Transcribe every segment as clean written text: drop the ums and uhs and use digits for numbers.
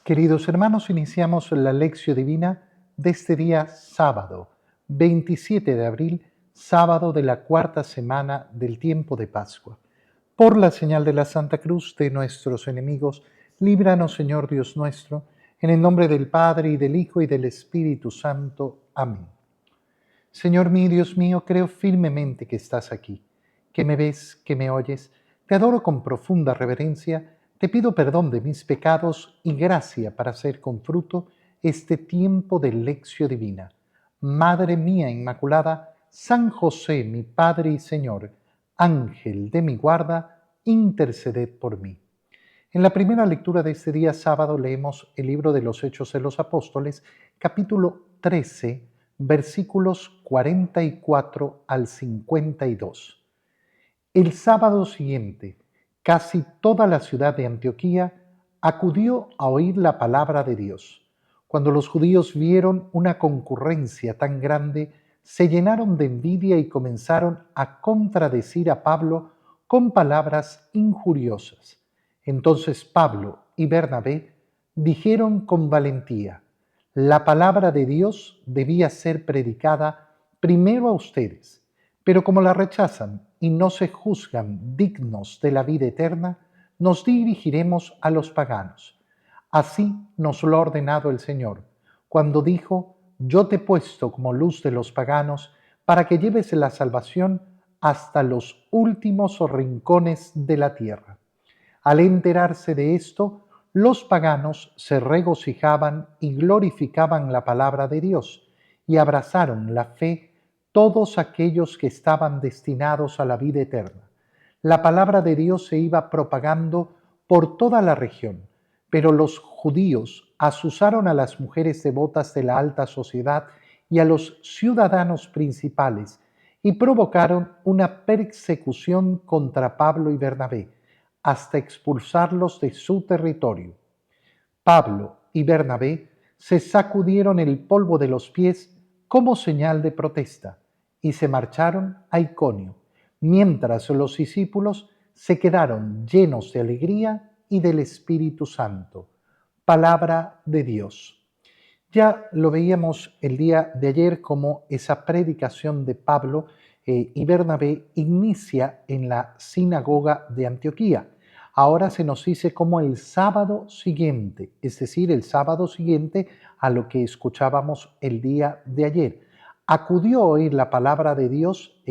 Queridos hermanos, iniciamos la lección divina de este día sábado, 27 de abril, sábado de la cuarta semana del tiempo de Pascua. Por la señal de la Santa Cruz de nuestros enemigos, líbranos, Señor Dios nuestro, en el nombre del Padre, y del Hijo, y del Espíritu Santo. Amén. Señor mío, Dios mío, creo firmemente que estás aquí, que me ves, que me oyes. Te adoro con profunda reverencia, te pido perdón de mis pecados y gracia para hacer con fruto este tiempo de lección divina. Madre mía Inmaculada, San José, mi Padre y Señor, Ángel de mi guarda, interceded por mí. En la primera lectura de este día sábado leemos el libro de los Hechos de los Apóstoles, capítulo 13, versículos 44 al 52. El sábado siguiente, casi toda la ciudad de Antioquía acudió a oír la palabra de Dios. Cuando los judíos vieron una concurrencia tan grande, se llenaron de envidia y comenzaron a contradecir a Pablo con palabras injuriosas. Entonces Pablo y Bernabé dijeron con valentía: la palabra de Dios debía ser predicada primero a ustedes, pero como la rechazan y no se juzgan dignos de la vida eterna, nos dirigiremos a los paganos. Así nos lo ha ordenado el Señor, cuando dijo: yo te he puesto como luz de los paganos, para que lleves la salvación hasta los últimos rincones de la tierra. Al enterarse de esto, los paganos se regocijaban y glorificaban la palabra de Dios, y abrazaron la fe todos aquellos que estaban destinados a la vida eterna. La palabra de Dios se iba propagando por toda la región, pero los judíos asusaron a las mujeres devotas de la alta sociedad y a los ciudadanos principales y provocaron una persecución contra Pablo y Bernabé, hasta expulsarlos de su territorio. Pablo y Bernabé se sacudieron el polvo de los pies como señal de protesta y se marcharon a Iconio, mientras los discípulos se quedaron llenos de alegría y del Espíritu Santo. Palabra de Dios. Ya lo veíamos el día de ayer como esa predicación de Pablo y Bernabé inicia en la sinagoga de Antioquía. Ahora se nos dice como el sábado siguiente, es decir, el sábado siguiente a lo que escuchábamos el día de ayer. Acudió a oír la palabra de Dios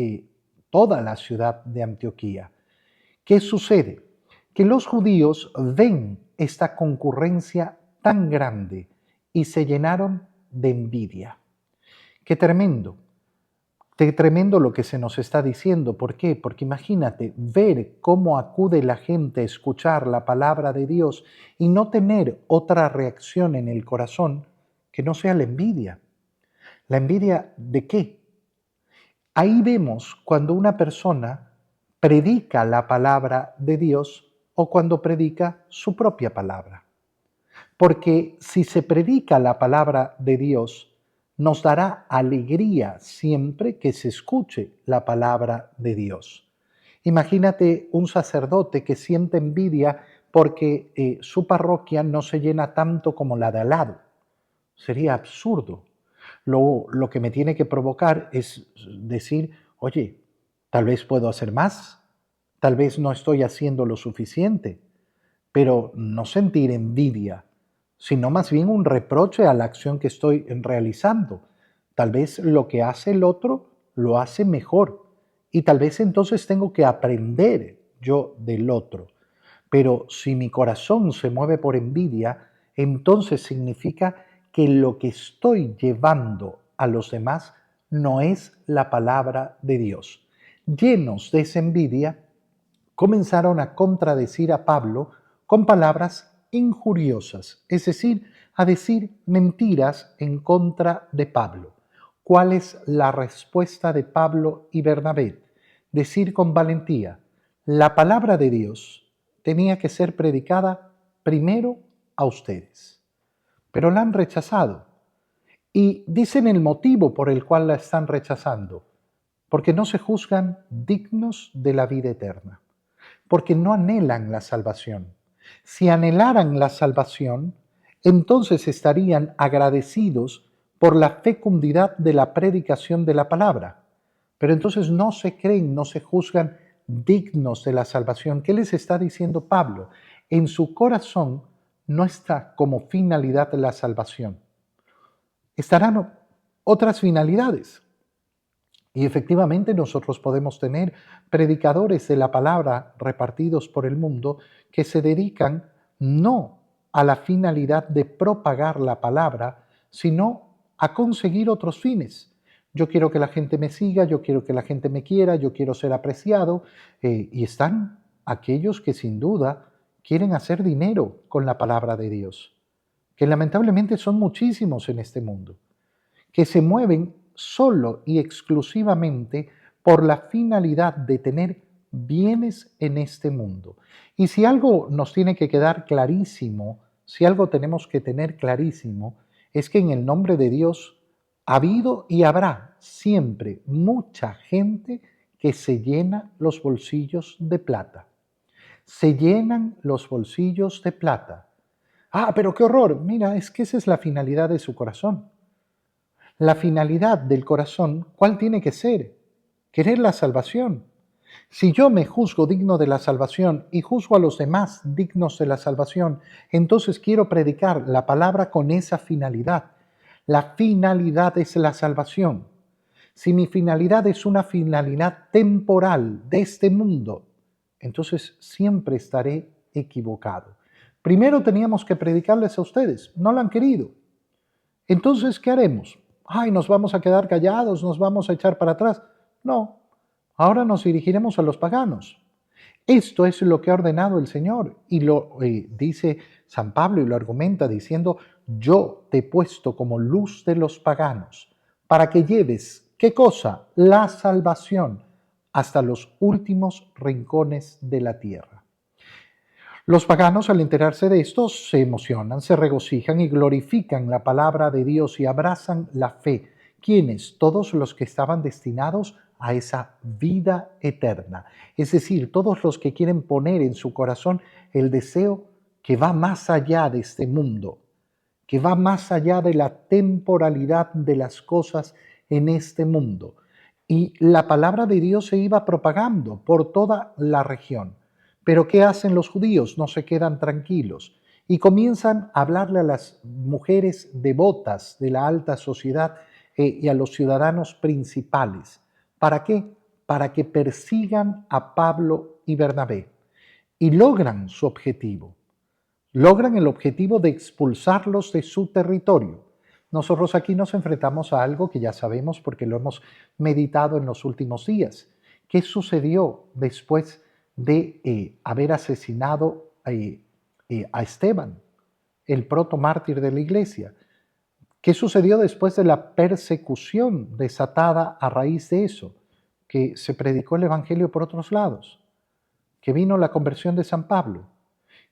toda la ciudad de Antioquía. ¿Qué sucede? Que los judíos ven esta concurrencia tan grande y se llenaron de envidia. Qué tremendo lo que se nos está diciendo. ¿Por qué? Porque imagínate ver cómo acude la gente a escuchar la palabra de Dios y no tener otra reacción en el corazón que no sea la envidia. ¿La envidia de qué? Ahí vemos cuando una persona predica la palabra de Dios o cuando predica su propia palabra. Porque si se predica la palabra de Dios, nos dará alegría siempre que se escuche la palabra de Dios. Imagínate un sacerdote que siente envidia porque su parroquia no se llena tanto como la de al lado. Sería absurdo. Lo que me tiene que provocar es decir: oye, tal vez puedo hacer más, tal vez no estoy haciendo lo suficiente, pero no sentir envidia, sino más bien un reproche a la acción que estoy realizando. Tal vez lo que hace el otro lo hace mejor y tal vez entonces tengo que aprender yo del otro. Pero si mi corazón se mueve por envidia, entonces significa que lo que estoy llevando a los demás no es la palabra de Dios. Llenos de esa envidia, comenzaron a contradecir a Pablo con palabras injuriosas, es decir, a decir mentiras en contra de Pablo. ¿Cuál es la respuesta de Pablo y Bernabé? Decir con valentía: la palabra de Dios tenía que ser predicada primero a ustedes, pero la han rechazado. Y dicen el motivo por el cual la están rechazando: porque no se juzgan dignos de la vida eterna, porque no anhelan la salvación. Si anhelaran la salvación, entonces estarían agradecidos por la fecundidad de la predicación de la palabra. Pero entonces no se creen, no se juzgan dignos de la salvación. ¿Qué les está diciendo Pablo? En su corazón no está como finalidad la salvación. Estarán otras finalidades. Y efectivamente nosotros podemos tener predicadores de la palabra repartidos por el mundo que se dedican no a la finalidad de propagar la palabra, sino a conseguir otros fines. Yo quiero que la gente me siga, yo quiero que la gente me quiera, yo quiero ser apreciado. Y están aquellos que sin duda quieren hacer dinero con la palabra de Dios, que lamentablemente son muchísimos en este mundo, que se mueven solo y exclusivamente por la finalidad de tener bienes en este mundo. Y si algo nos tiene que quedar clarísimo, si algo tenemos que tener clarísimo, es que en el nombre de Dios ha habido y habrá siempre mucha gente que se llena los bolsillos de plata. Se llenan los bolsillos de plata. Ah, pero qué horror. Mira, es que esa es la finalidad de su corazón. La finalidad del corazón, ¿cuál tiene que ser? Querer la salvación. Si yo me juzgo digno de la salvación y juzgo a los demás dignos de la salvación, entonces quiero predicar la palabra con esa finalidad. La finalidad es la salvación. Si mi finalidad es una finalidad temporal de este mundo, entonces siempre estaré equivocado. Primero teníamos que predicarles a ustedes, no lo han querido. Entonces, ¿qué haremos? Ay, nos vamos a quedar callados, nos vamos a echar para atrás. No, ahora nos dirigiremos a los paganos. Esto es lo que ha ordenado el Señor y lo dice San Pablo y lo argumenta diciendo, yo te he puesto como luz de los paganos para que lleves, ¿qué cosa? La salvación hasta los últimos rincones de la tierra. Los paganos, al enterarse de esto, se emocionan, se regocijan y glorifican la palabra de Dios y abrazan la fe. ¿Quiénes? Todos los que estaban destinados a esa vida eterna. Es decir, todos los que quieren poner en su corazón el deseo que va más allá de este mundo, que va más allá de la temporalidad de las cosas en este mundo. Y la palabra de Dios se iba propagando por toda la región. Pero ¿qué hacen los judíos? No se quedan tranquilos y comienzan a hablarle a las mujeres devotas de la alta sociedad y a los ciudadanos principales. ¿Para qué? Para que persigan a Pablo y Bernabé y logran su objetivo. Logran el objetivo de expulsarlos de su territorio. Nosotros aquí nos enfrentamos a algo que ya sabemos porque lo hemos meditado en los últimos días. ¿Qué sucedió después de haber asesinado a Esteban, el protomártir de la iglesia? ¿Qué sucedió después de la persecución desatada a raíz de eso? Que se predicó el Evangelio por otros lados, que vino la conversión de San Pablo.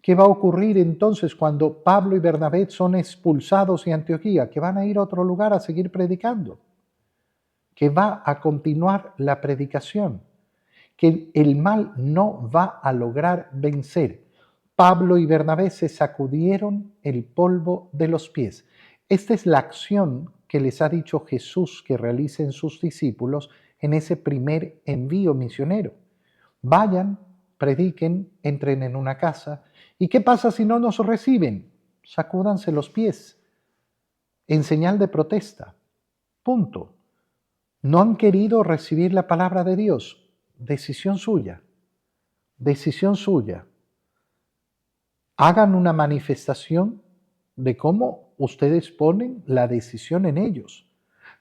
¿Qué va a ocurrir entonces cuando Pablo y Bernabé son expulsados de Antioquía? Que van a ir a otro lugar a seguir predicando, que va a continuar la predicación, que el mal no va a lograr vencer. Pablo y Bernabé se sacudieron el polvo de los pies. Esta es la acción que les ha dicho Jesús que realicen sus discípulos en ese primer envío misionero. Vayan, prediquen, entren en una casa. ¿Y qué pasa si no nos reciben? Sacúdanse los pies en señal de protesta. Punto. No han querido recibir la palabra de Dios. Decisión suya. Decisión suya. Hagan una manifestación de cómo ustedes ponen la decisión en ellos.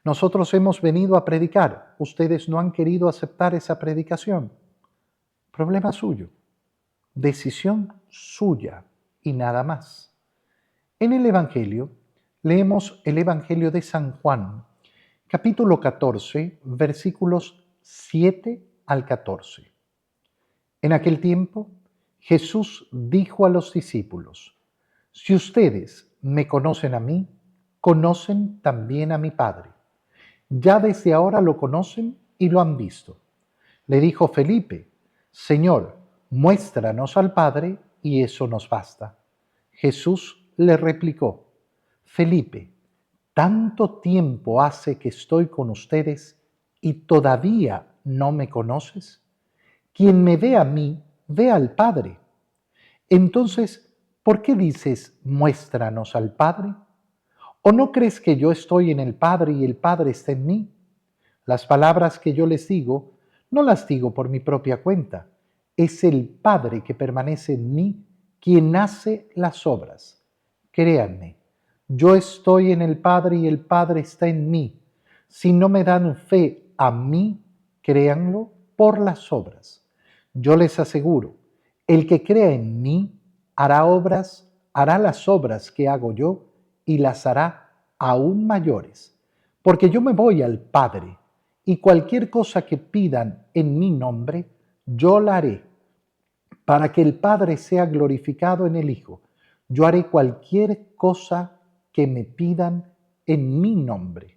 Nosotros hemos venido a predicar. Ustedes no han querido aceptar esa predicación. Problema suyo. Decisión suya y nada más. En el Evangelio, leemos el Evangelio de San Juan, capítulo 14, versículos 7 al 14. En aquel tiempo, Jesús dijo a los discípulos, si ustedes me conocen a mí, conocen también a mi Padre. Ya desde ahora lo conocen y lo han visto. Le dijo Felipe, Señor, muéstranos al Padre y eso nos basta. Jesús le replicó: Felipe, ¿tanto tiempo hace que estoy con ustedes y todavía no me conoces? Quien me ve a mí, ve al Padre. Entonces, ¿por qué dices, muéstranos al Padre? ¿O no crees que yo estoy en el Padre y el Padre está en mí? Las palabras que yo les digo, no las digo por mi propia cuenta. Es el Padre que permanece en mí quien hace las obras. Créanme, yo estoy en el Padre y el Padre está en mí. Si no me dan fe a mí, créanlo por las obras. Yo les aseguro, el que crea en mí hará las obras que hago yo y las hará aún mayores, porque yo me voy al Padre y cualquier cosa que pidan en mi nombre, yo la haré, para que el Padre sea glorificado en el Hijo. Yo haré cualquier cosa que me pidan en mi nombre.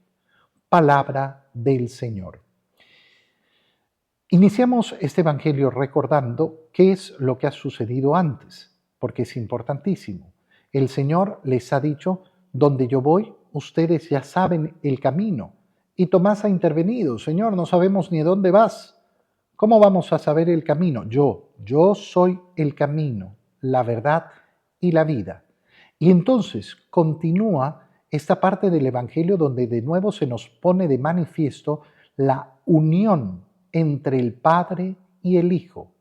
Palabra del Señor. Iniciamos este Evangelio recordando qué es lo que ha sucedido antes, porque es importantísimo. El Señor les ha dicho, donde yo voy, ustedes ya saben el camino. Y Tomás ha intervenido, Señor, no sabemos ni a dónde vas. ¿Cómo vamos a saber el camino? Yo soy el camino, la verdad y la vida. Y entonces continúa esta parte del Evangelio donde de nuevo se nos pone de manifiesto la unión entre el Padre y el Hijo,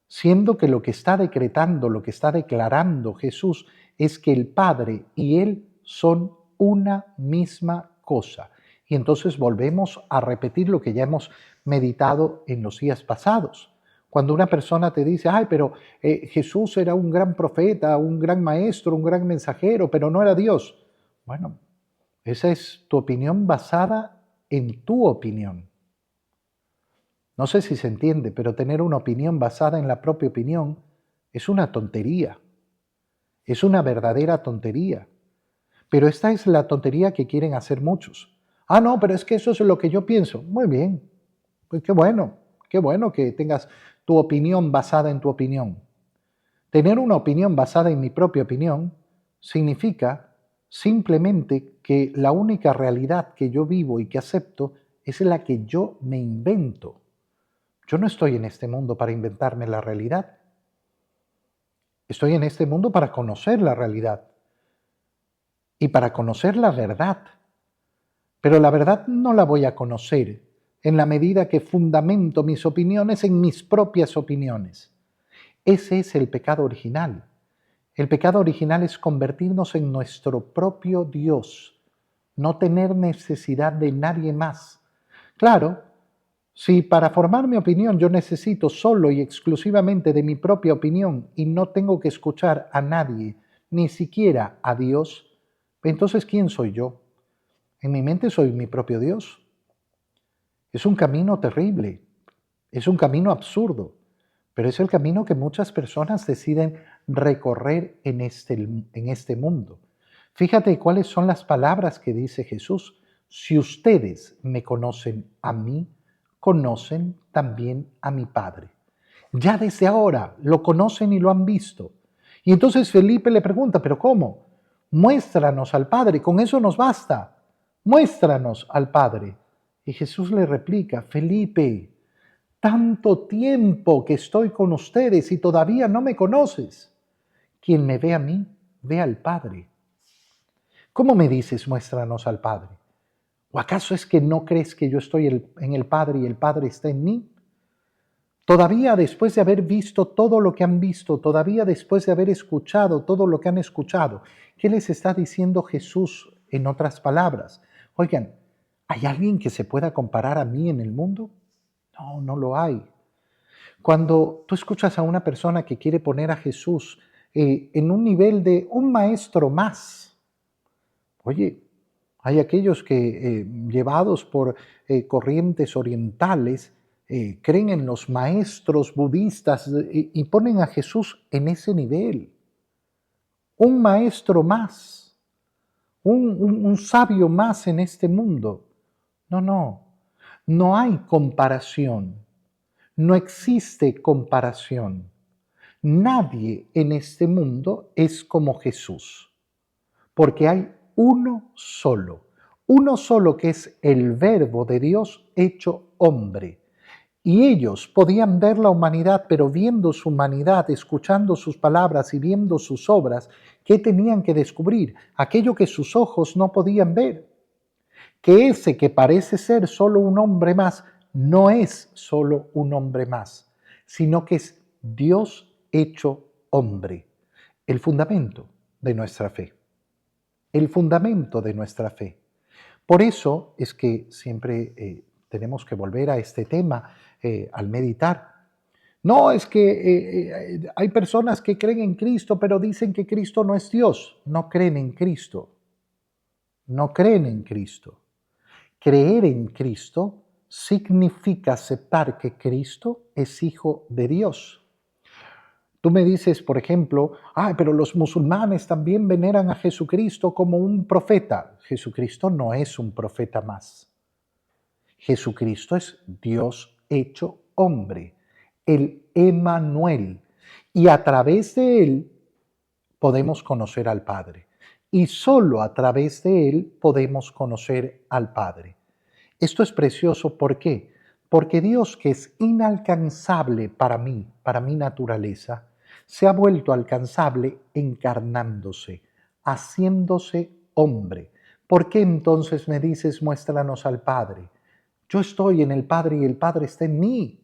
siendo que lo que está decretando, lo que está declarando Jesús es que el Padre y Él son una misma cosa. Y entonces volvemos a repetir lo que ya hemos meditado en los días pasados. Cuando una persona te dice, ay, pero Jesús era un gran profeta, un gran maestro, un gran mensajero, pero no era Dios. Bueno, esa es tu opinión basada en tu opinión. No sé si se entiende, pero tener una opinión basada en la propia opinión es una tontería. Es una verdadera tontería. Pero esta es la tontería que quieren hacer muchos. Ah, no, pero es que eso es lo que yo pienso. Muy bien. Pues qué bueno que tengas tu opinión basada en tu opinión. Tener una opinión basada en mi propia opinión significa simplemente que la única realidad que yo vivo y que acepto es la que yo me invento. Yo no estoy en este mundo para inventarme la realidad. Estoy en este mundo para conocer la realidad y para conocer la verdad. Pero la verdad no la voy a conocer en la medida que fundamento mis opiniones en mis propias opiniones. Ese es el pecado original. El pecado original es convertirnos en nuestro propio Dios, no tener necesidad de nadie más. Claro, si para formar mi opinión yo necesito solo y exclusivamente de mi propia opinión y no tengo que escuchar a nadie, ni siquiera a Dios, entonces ¿quién soy yo? En mi mente soy mi propio Dios. Es un camino terrible, es un camino absurdo, pero es el camino que muchas personas deciden recorrer en este mundo. Fíjate cuáles son las palabras que dice Jesús. Si ustedes me conocen a mí, conocen también a mi Padre. Ya desde ahora lo conocen y lo han visto. Y entonces Felipe le pregunta, ¿pero cómo? Muéstranos al Padre, con eso nos basta. Muéstranos al Padre. Y Jesús le replica, Felipe, tanto tiempo que estoy con ustedes y todavía no me conoces. Quien me ve a mí, ve al Padre. ¿Cómo me dices, muéstranos al Padre? ¿O acaso es que no crees que yo estoy en el Padre y el Padre está en mí? Todavía después de haber visto todo lo que han visto, todavía después de haber escuchado todo lo que han escuchado, ¿qué les está diciendo Jesús en otras palabras? Oigan, ¿hay alguien que se pueda comparar a mí en el mundo? No, no lo hay. Cuando tú escuchas a una persona que quiere poner a Jesús en un nivel de un maestro más, oye, hay aquellos que llevados por corrientes orientales creen en los maestros budistas y ponen a Jesús en ese nivel. Un maestro más, un sabio más en este mundo. No, no, no hay comparación. No existe comparación. Nadie en este mundo es como Jesús. porque hay uno solo que es el Verbo de Dios hecho hombre. Y ellos podían ver la humanidad, pero viendo su humanidad, escuchando sus palabras y viendo sus obras, ¿qué tenían que descubrir? Aquello que sus ojos no podían ver. Que ese que parece ser solo un hombre más, no es solo un hombre más, sino que es Dios hecho hombre. El fundamento de nuestra fe. El fundamento de nuestra fe. Por eso es que siempre tenemos que volver a este tema al meditar. No, es que hay personas que creen en Cristo, pero dicen que Cristo no es Dios. No creen en Cristo. No creen en Cristo. Creer en Cristo significa aceptar que Cristo es Hijo de Dios. Tú me dices, por ejemplo, pero los musulmanes también veneran a Jesucristo como un profeta. Jesucristo no es un profeta más. Jesucristo es Dios hecho hombre, el Emmanuel. Y a través de él podemos conocer al Padre. Y solo a través de él podemos conocer al Padre. Esto es precioso, ¿por qué? Porque Dios, que es inalcanzable para mí, para mi naturaleza, se ha vuelto alcanzable encarnándose, haciéndose hombre. ¿Por qué entonces me dices, muéstranos al Padre? Yo estoy en el Padre y el Padre está en mí.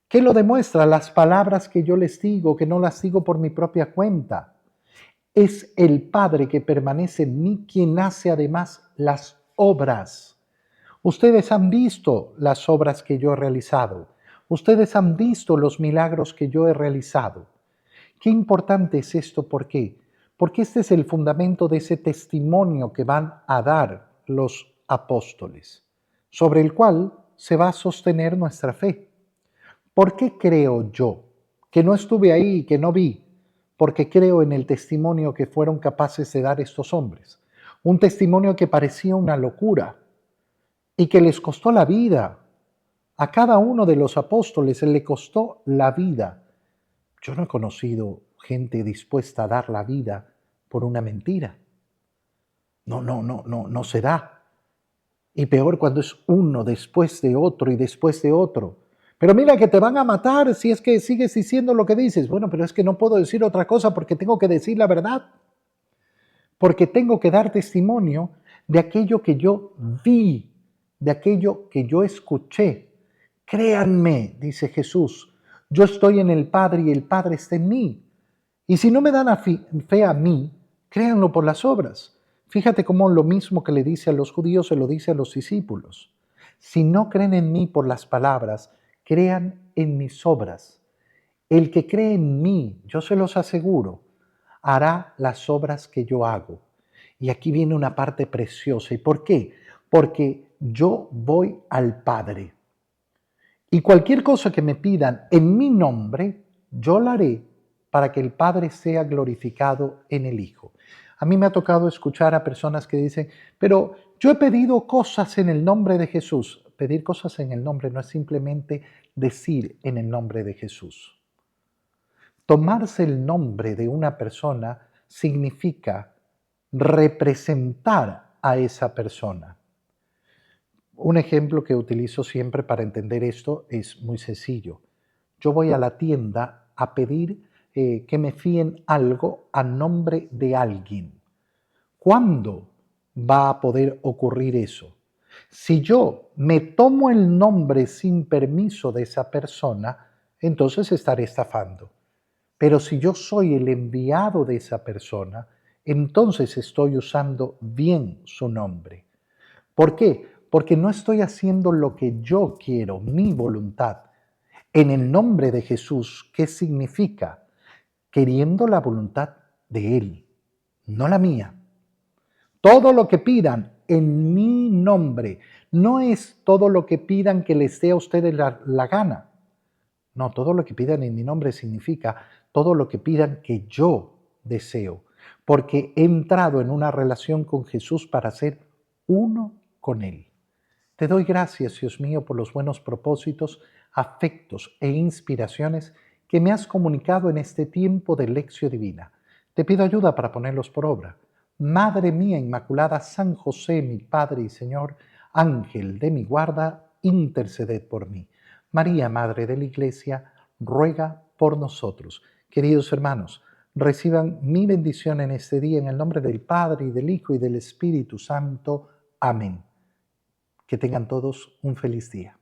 ¿Qué lo demuestra? Las palabras que yo les digo, que no las digo por mi propia cuenta. Es el Padre que permanece en mí quien hace además las obras. Ustedes han visto las obras que yo he realizado. Ustedes han visto los milagros que yo he realizado. Qué importante es esto, ¿por qué? Porque este es el fundamento de ese testimonio que van a dar los apóstoles, sobre el cual se va a sostener nuestra fe. ¿Por qué creo yo? Que no estuve ahí, que no vi, porque creo en el testimonio que fueron capaces de dar estos hombres. Un testimonio que parecía una locura y que les costó la vida. A cada uno de los apóstoles le costó la vida. Yo no he conocido gente dispuesta a dar la vida por una mentira. No se da. Y peor cuando es uno después de otro y después de otro. Pero mira que te van a matar si es que sigues diciendo lo que dices. Bueno, pero es que no puedo decir otra cosa porque tengo que decir la verdad. Porque tengo que dar testimonio de aquello que yo vi, de aquello que yo escuché. Créanme, dice Jesús, yo estoy en el Padre y el Padre está en mí. Y si no me dan fe a mí, créanlo por las obras. Fíjate cómo lo mismo que le dice a los judíos se lo dice a los discípulos. Si no creen en mí por las palabras, crean en mis obras. El que cree en mí, yo se los aseguro, hará las obras que yo hago. Y aquí viene una parte preciosa. ¿Y por qué? Porque yo voy al Padre. Y cualquier cosa que me pidan en mi nombre, yo la haré para que el Padre sea glorificado en el Hijo. A mí me ha tocado escuchar a personas que dicen, pero yo he pedido cosas en el nombre de Jesús. Pedir cosas en el nombre no es simplemente decir en el nombre de Jesús. Tomarse el nombre de una persona significa representar a esa persona. Un ejemplo que utilizo siempre para entender esto es muy sencillo. Yo voy a la tienda a pedir que me fíen algo a nombre de alguien. ¿Cuándo va a poder ocurrir eso? Si yo me tomo el nombre sin permiso de esa persona, entonces estaré estafando. Pero si yo soy el enviado de esa persona, entonces estoy usando bien su nombre. ¿Por qué? Porque no estoy haciendo lo que yo quiero, mi voluntad. En el nombre de Jesús, ¿qué significa? Queriendo la voluntad de Él, no la mía. Todo lo que pidan en mi nombre, no es todo lo que pidan que les dé a ustedes la gana. No, todo lo que pidan en mi nombre significa todo lo que pidan que yo deseo, porque he entrado en una relación con Jesús para ser uno con Él. Te doy gracias, Dios mío, por los buenos propósitos, afectos e inspiraciones que me has comunicado en este tiempo de lección divina. Te pido ayuda para ponerlos por obra. Madre mía Inmaculada, San José, mi Padre y Señor, Ángel de mi guarda, interceded por mí. María, Madre de la Iglesia, ruega por nosotros. Queridos hermanos, reciban mi bendición en este día en el nombre del Padre y del Hijo y del Espíritu Santo. Amén. Que tengan todos un feliz día.